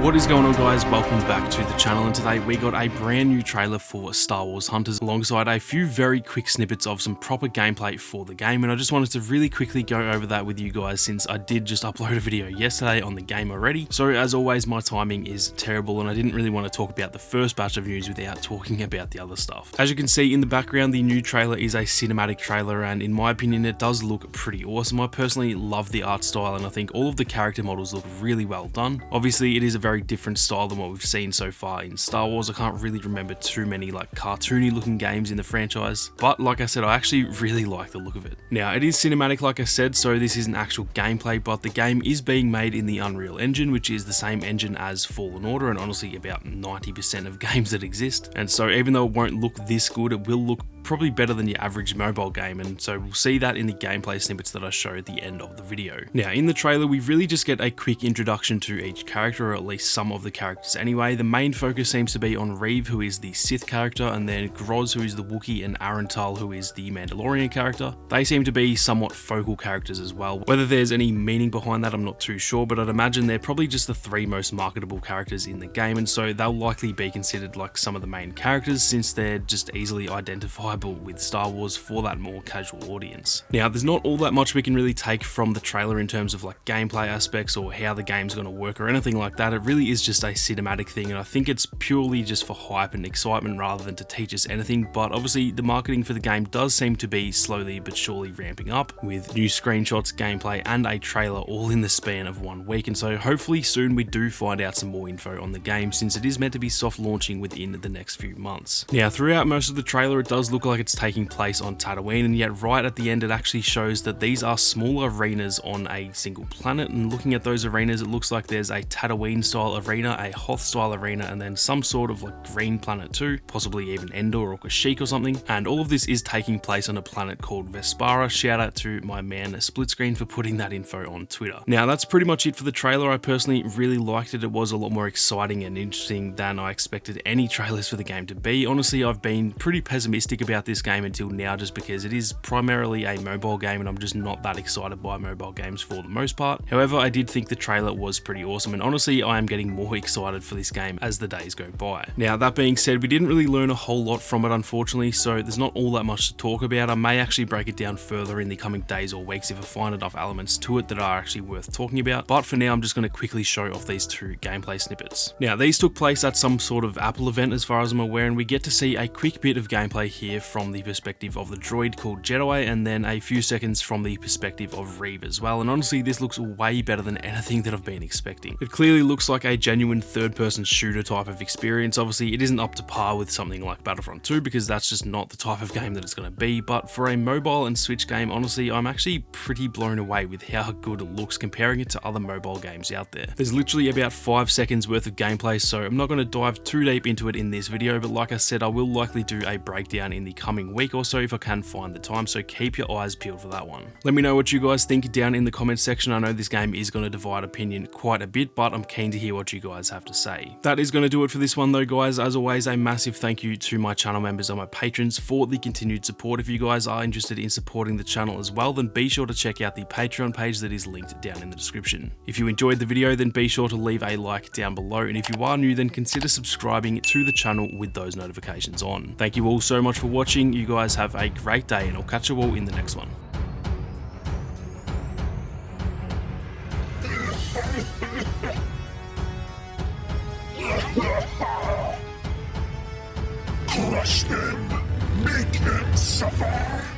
What is going on, guys? Welcome back to the channel, and today we got a brand new trailer for Star Wars Hunters alongside a few very quick snippets of some proper gameplay for the game, and I just wanted to really quickly go over that with you guys since I did just upload a video yesterday on the game already. So as always, my timing is terrible and I didn't really want to talk about the first batch of news without talking about the other stuff. As you can see in the background, the new trailer is a cinematic trailer, and in my opinion it does look pretty awesome. I personally love the art style and I think all of the character models look really well done. Obviously it is a very different style than what we've seen so far in Star Wars. I can't really remember too many like cartoony looking games in the franchise, but like I said, I actually really like the look of it. Now it is cinematic like I said, so this isn't actual gameplay, but the game is being made in the Unreal Engine, which is the same engine as Fallen Order and honestly about 90% of games that exist. And so even though it won't look this good, it will look probably better than your average mobile game, and so we'll see that in the gameplay snippets that I show at the end of the video. Now in the trailer we really just get a quick introduction to each character, or at least some of the characters anyway. The main focus seems to be on Reeve, who is the Sith character, and then Groz, who is the Wookiee, and Arantal, who is the Mandalorian character. They seem to be somewhat focal characters as well. Whether there's any meaning behind that I'm not too sure, but I'd imagine they're probably just the three most marketable characters in the game, and so they'll likely be considered like some of the main characters since they're just easily identifiable with Star Wars for that more casual audience. Now there's not all that much we can really take from the trailer in terms of like gameplay aspects or how the game's going to work or anything like that. It really is just a cinematic thing, and I think it's purely just for hype and excitement rather than to teach us anything. But obviously the marketing for the game does seem to be slowly but surely ramping up, with new screenshots, gameplay and a trailer all in the span of 1 week, and so hopefully soon we do find out some more info on the game since it is meant to be soft launching within the next few months. Now throughout most of the trailer it does look like it's taking place on Tatooine, and yet right at the end it actually shows that these are small arenas on a single planet, and looking at those arenas it looks like there's a Tatooine style arena, a Hoth style arena, and then some sort of like green planet too, possibly even Endor or Kashyyyk or something, and all of this is taking place on a planet called Vespara. Shout out to my man Split Screen for putting that info on Twitter. Now that's pretty much it for the trailer. I personally really liked it. It was a lot more exciting and interesting than I expected any trailers for the game to be. Honestly, I've been pretty pessimistic about this game until now just because it is primarily a mobile game and I'm just not that excited by mobile games for the most part. However, I did think the trailer was pretty awesome, and honestly I am getting more excited for this game as the days go by. Now that being said, we didn't really learn a whole lot from it unfortunately, so there's not all that much to talk about. I may actually break it down further in the coming days or weeks if I find enough elements to it that are actually worth talking about, but for now I'm just going to quickly show off these two gameplay snippets. Now these took place at some sort of Apple event as far as I'm aware, and we get to see a quick bit of gameplay here from the perspective of the droid called Jedi, and then a few seconds from the perspective of Reeve as well, and honestly this looks way better than anything that I've been expecting. It clearly looks like a genuine third-person shooter type of experience. Obviously it isn't up to par with something like Battlefront 2 because that's just not the type of game that it's going to be, but for a mobile and Switch game, honestly I'm actually pretty blown away with how good it looks comparing it to other mobile games out there. There's literally about 5 seconds worth of gameplay, so I'm not going to dive too deep into it in this video, but like I said, I will likely do a breakdown in the coming week or so if I can find the time, so keep your eyes peeled for that one. Let me know what you guys think down in the comments section. I know this game is going to divide opinion quite a bit, but I'm keen to hear what you guys have to say. That is going to do it for this one though, guys. As always, a massive thank you to my channel members and my patrons for the continued support. If you guys are interested in supporting the channel as well, then be sure to check out the Patreon page that is linked down in the description. If you enjoyed the video, then be sure to leave a like down below, and if you are new, then consider subscribing to the channel with those notifications on. Thank you all so much for watching. You guys have a great day, and I'll catch you all in the next one. Crush them! Make them suffer!